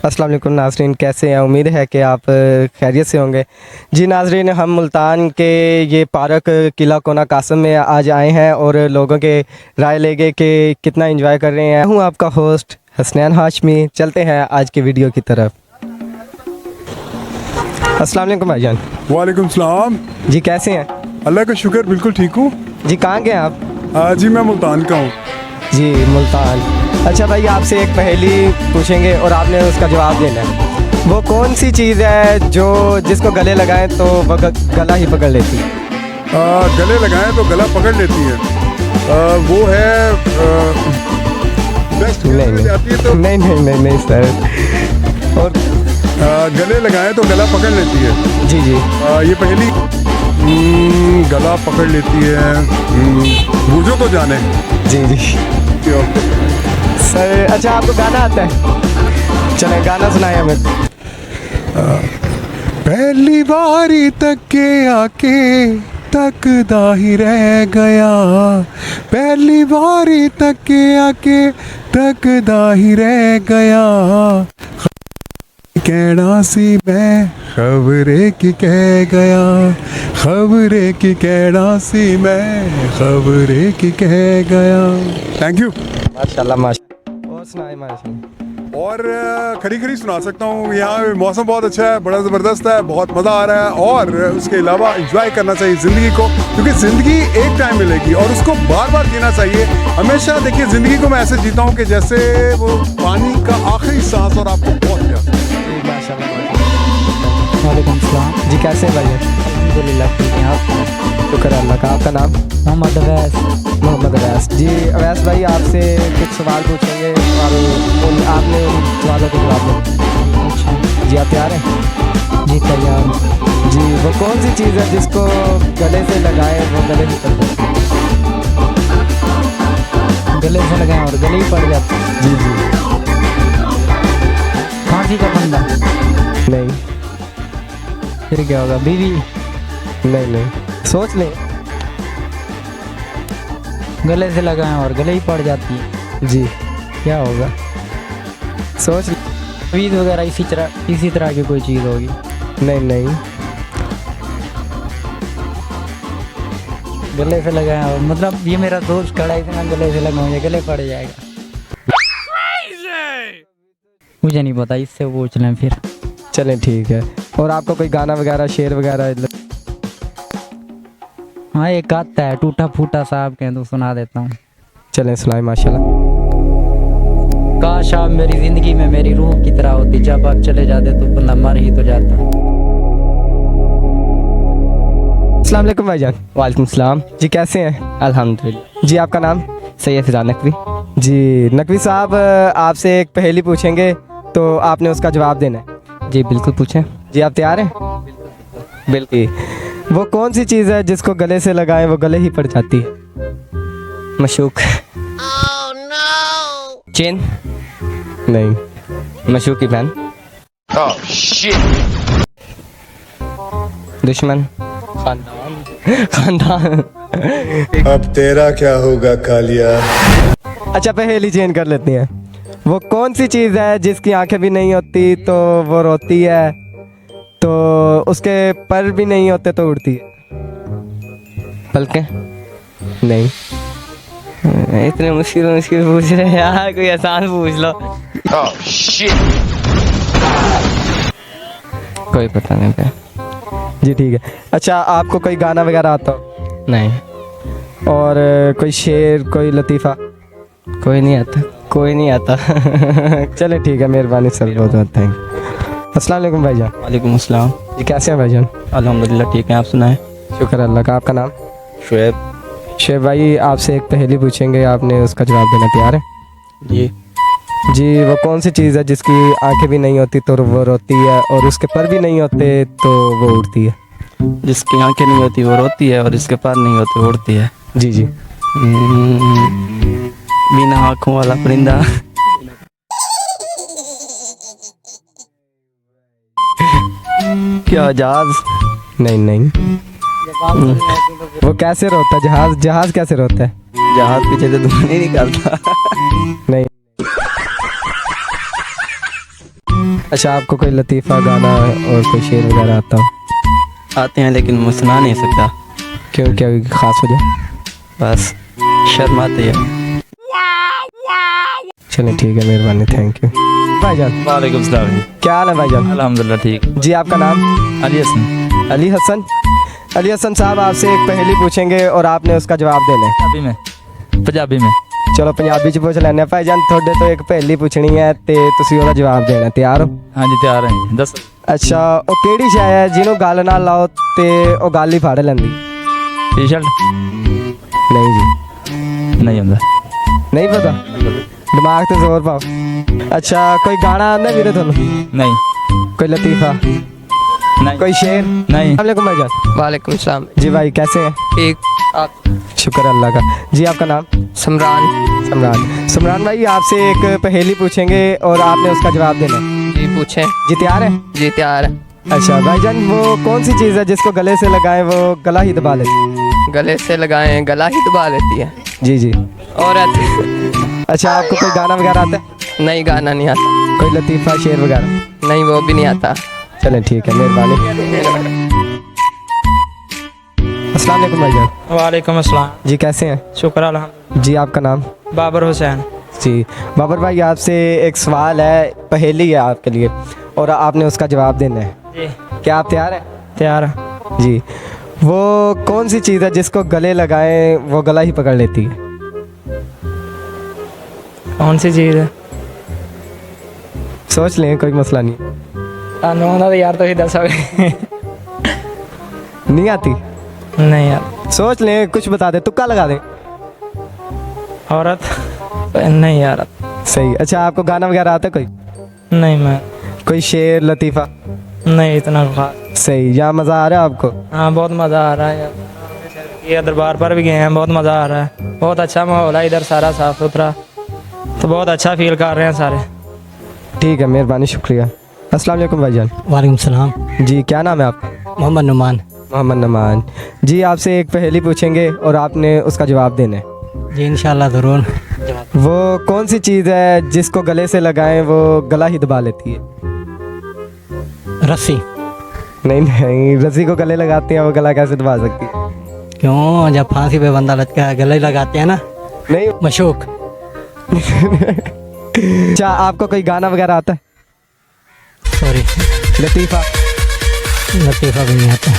अस्सलाम वालेकुम नाज़रीन, कैसे हैं? उम्मीद है कि आप खैरियत से होंगे। जी नाज़रीन, हम मुल्तान के ये पार्क किला कोना कासम में आज आए हैं और लोगों के राय लेंगे कि कितना एंजॉय कर रहे हैं। हूँ आपका होस्ट हसनैन हाशमी। चलते हैं आज की वीडियो की तरफ। अस्सलाम वालेकुम भाईजान। वालेकुम सलाम। जी कैसे हैं? अल्लाह का शुक्र, बिल्कुल ठीक हूँ। जी कहाँ गए आप? जी मैं मुल्तान का हूँ। जी मुल्तान। अच्छा भाई, आपसे एक पहेली पूछेंगे और आपने उसका जवाब देना है। वो कौन सी चीज़ है जो जिसको गले लगाएं तो वह गला ही पकड़ लेती है? गले लगाएं तो गला पकड़ लेती है। वो है बेस्ट नहीं जाती है तो नहीं नहीं नहीं नहीं सर। और गले लगाएं तो गला पकड़ लेती है। जी जी ये पहली गला पकड़ लेती है। बूझो तो जाने। जी जी सर। अच्छा आपको गाना आता है? चले गाना सुनाए हमें। पहली बारी तक के आके तकदा ही रह गया। पहली बारी तक के आके तकदा ही रह गया। कहना सी मैं खबरे की कह गया। खबरे की कहना सी मैं खबरे की कह गया। Thank you. माशाल्लाह माशाल्लाह। और सुनाए माशाल्लाह। और खड़ी खड़ी सुना सकता हूँ। यहाँ मौसम बहुत अच्छा है, बड़ा ज़बरदस्त है, बहुत मज़ा आ रहा है। और उसके अलावा इंजॉय करना चाहिए ज़िंदगी को, क्योंकि ज़िंदगी एक टाइम मिलेगी और उसको बार बार जीना चाहिए। हमेशा देखिए, ज़िंदगी को मैं ऐसे जीता हूँ कि जैसे वो पानी का आखिरी सांस और आपको बहुत प्यार। माशाल्लाह। वालेकुम सलाम। जी कैसे हैं भाई? अल्हम्दुलिल्लाह ठीक हैं आप? शुक्र अल्लाह का। आपका नाम? मोहम्मद अवैस। मोहम्मद अवैस। जी अवैस भाई, आपसे कुछ सवाल पूछेंगे और आपने उन सवालों के जवाब दें। अच्छा जी आप तैयार हैं? जी तैयार हूँ। जी वो कौन सी चीज़ है जिसको गले से लगाएं वो गले ही पड़ जाती है? गले से लगाएं और गले ही पड़ जाते हैं। जी जी फांसी का फंदा। नहीं फिर क्या होगा? बीवी। नहीं नहीं, सोच लें। गले से लगाएं और गले ही पड़ जाती है। जी क्या होगा? सोच लें। तवीज़ वगैरह इसी तरह की कोई चीज़ होगी। नहीं नहीं गले से लगाएं और मतलब ये मेरा दोस्त खड़ा है, इसे मैं गले से लगाऊंगा, गले पड़ जाएगा। मुझे नहीं पता, इससे पूछ लें फिर। चलें ठीक है। और आपको कोई गाना वगैरह शेर वगैरह? हाँ एक आता है, टूटा फूटा साहब कहें तो सुना देता हूँ। चलें सुनाए माशाल्लाह। काश आप मेरी जिंदगी में मेरी रूह की तरह होती, जब आप चले जाते तो बंदा मर ही तो जाता। अस्सलाम वालेकुम भाईजान। वालेकुम सलाम। जी कैसे हैं? अल्हम्दुलिल्लाह। जी आपका नाम? सैयद फिजा नकवी। जी नकवी साहब, आपसे एक पहेली पूछेंगे तो आपने उसका जवाब देना है। जी बिल्कुल पूछें। जी आप तैयार हैं? बिल्कुल। वो कौन सी चीज़ है जिसको गले से लगाएं वो गले ही पड़ जाती है? मशूक। चेन। नहीं। मशूक की बहन। दुश्मन। खानदान। अब तेरा क्या होगा कालिया। अच्छा पहेली चेंज कर लेते हैं। वो कौन सी चीज़ है जिसकी आंखें भी नहीं होती तो वो रोती है, तो उसके पर भी नहीं होते तो उड़ती है? पलके। नहीं। इतने मुश्किल मुश्किल पूछ रहे हैं यार, कोई आसान पूछ लो। कोई पता नहीं था। जी ठीक है। अच्छा आपको कोई गाना वगैरह आता हो? नहीं, और कोई शेर, कोई लतीफ़ा? कोई नहीं आता, कोई नहीं आता। चले ठीक है, मेहरबानी सर, बहुत बहुत थैंक। अस्सलाम वालेकुम भाईजान। वालेकुम अस्सलाम। जी कैसे हैं भाईजान? अल्हम्दुलिल्लाह ठीक है, आप सुनाएं। शुक्र अल्लाह का। आपका नाम? शुएब। शेब भाई, आपसे एक पहेली पूछेंगे, आपने उसका जवाब देना। तैयार है? जी। जी वो कौन सी चीज़ है जिसकी आंखें भी नहीं होती तो वो रोती है और उसके पर भी नहीं होते तो वो उड़ती है? जिसकी आंखें नहीं होती वो रोती है और जिसके पैर नहीं होते वो उड़ती है। जी जी बिना आँखों वाला परिंदा। क्या जहाज? नहीं नहीं। वो कैसे रोता है? जहाज? जहाज कैसे रोता है? जहाज पीछे से धुआं नहीं निकालता। नहीं। अच्छा, आपको कोई लतीफ़ा गाना और कोई शेर वगैरह आता हो? आते हैं लेकिन मैं सुना नहीं सकता, क्यों, क्या ख़ास वजह? बस शर्म आती है। चलिए ठीक है, मेहरबानी, थैंक यू। भाईजान वालेकुम सलाम जी। क्या हाल है भाईजान? अल्हम्दुलिल्लाह ठीक। जी आपका नाम? अली हसन। अली हसन। अली हसन साहब, आपसे एक पहेली पूछेंगे और आपने उसका जवाब देना है। पंजाबी में चलो पंजाबी च पूछ लेने भाईजान। थोड़े तो एक पहेली पूछनी है ते तुसी ओहदा जवाब देना, तैयार हो? हाँ जी तैयार हैं, दस। अच्छा, ਉਹ ਕਿਹੜੀ ਸ਼ੈ ਹੈ ਜਿਹਨੂੰ ਗੱਲ ਨਾਲ ਲਾਓ ਤੇ ਉਹ ਗੱਲ ਹੀ ਫੜ ਲੈਂਦੀ? टी शर्ट नहीं जी, नहीं होंगे। नहीं पता, दिमाग ते जोर पाओ। अच्छा, कोई गाना आंदा वीरे ਤੁਹਾਨੂੰ? नहीं कोई लतीफ़ा, नहीं कोई शेर? नहीं। वालेकुम भाईजान। वालेकुम सलाम। जी भाई, कैसे हैं? ठीक। आप? शुक्र अल्लाह का। जी आपका नाम? समरान। समरान। समरान भाई, आपसे एक पहेली पूछेंगे और आपने उसका जवाब देना है। जी पूछें। जी तैयार है? जी तैयार है। अच्छा भाईजान, वो कौन सी चीज़ है जिसको गले से लगाएं वो गला ही दबा लेती है? गले से लगाएं गला ही दबा लेती है। जी जी। औरत। अच्छा, आपको कोई गाना वगैरह आता है? नहीं, गाना नहीं आता। कोई लतीफ़ा, शेर वगैरह? नहीं, वो भी नहीं आता। चलें ठीक है, मेहरबानी। अस्सलाम वालेकुम भाईजान। वालेकुम अस्सलाम। जी कैसे हैं? शुक्र अल्हम्दुलिल्लाह। जी आपका नाम? बाबर हुसैन। जी बाबर भाई, आपसे एक सवाल है, पहेली है आपके लिए और आपने उसका जवाब देना है। जी क्या आप तैयार हैं? तैयार है। जी। वो कौन सी चीज़ है जिसको गले लगाएं वो गला ही पकड़ लेती है? कौन सी चीज़ है? सोच लें, कोई मसला नहीं। तो यार तो ही दसोगे। नहीं आती? नहीं यार। सोच लें, कुछ बता दें, तुक्का लगा दें। औरत? नहीं यार। सही। अच्छा, आपको गाना वगैरह आता है कोई? नहीं, मैं कोई शेर, लतीफ़ा? नहीं इतना खास। सही। यहाँ मज़ा आ रहा है आपको? हाँ बहुत मज़ा आ रहा है यार। ये दरबार पर भी गए हैं, बहुत मज़ा आ रहा है। बहुत अच्छा माहौल है इधर, सारा साफ़ सुथरा, तो बहुत अच्छा फील कर रहे हैं सारे। ठीक है, मेहरबानी, शुक्रिया। अस्सलाम वालेकुम भाईजान। वालेकुम सलाम। जी क्या नाम है आपका? मोहम्मद नुमान। मोहम्मद नमान। जी आपसे एक पहेली पूछेंगे और आपने उसका जवाब देना है। जी इंशाल्लाह ज़रूर। वो कौन सी चीज़ है जिसको गले से लगाएं वो गला ही दबा लेती है? रस्सी। नहीं नहीं, रस्सी को गले लगाते हैं, वो गला कैसे दबा सकती है? क्यों, जब फांसी पे बंदा लटका है गले लगाते हैं ना। नहीं। मशूक। अच्छा, आपको कोई गाना वगैरह आता है? सॉरी। लतीफ़ा? लतीफ़ा भी नहीं आता।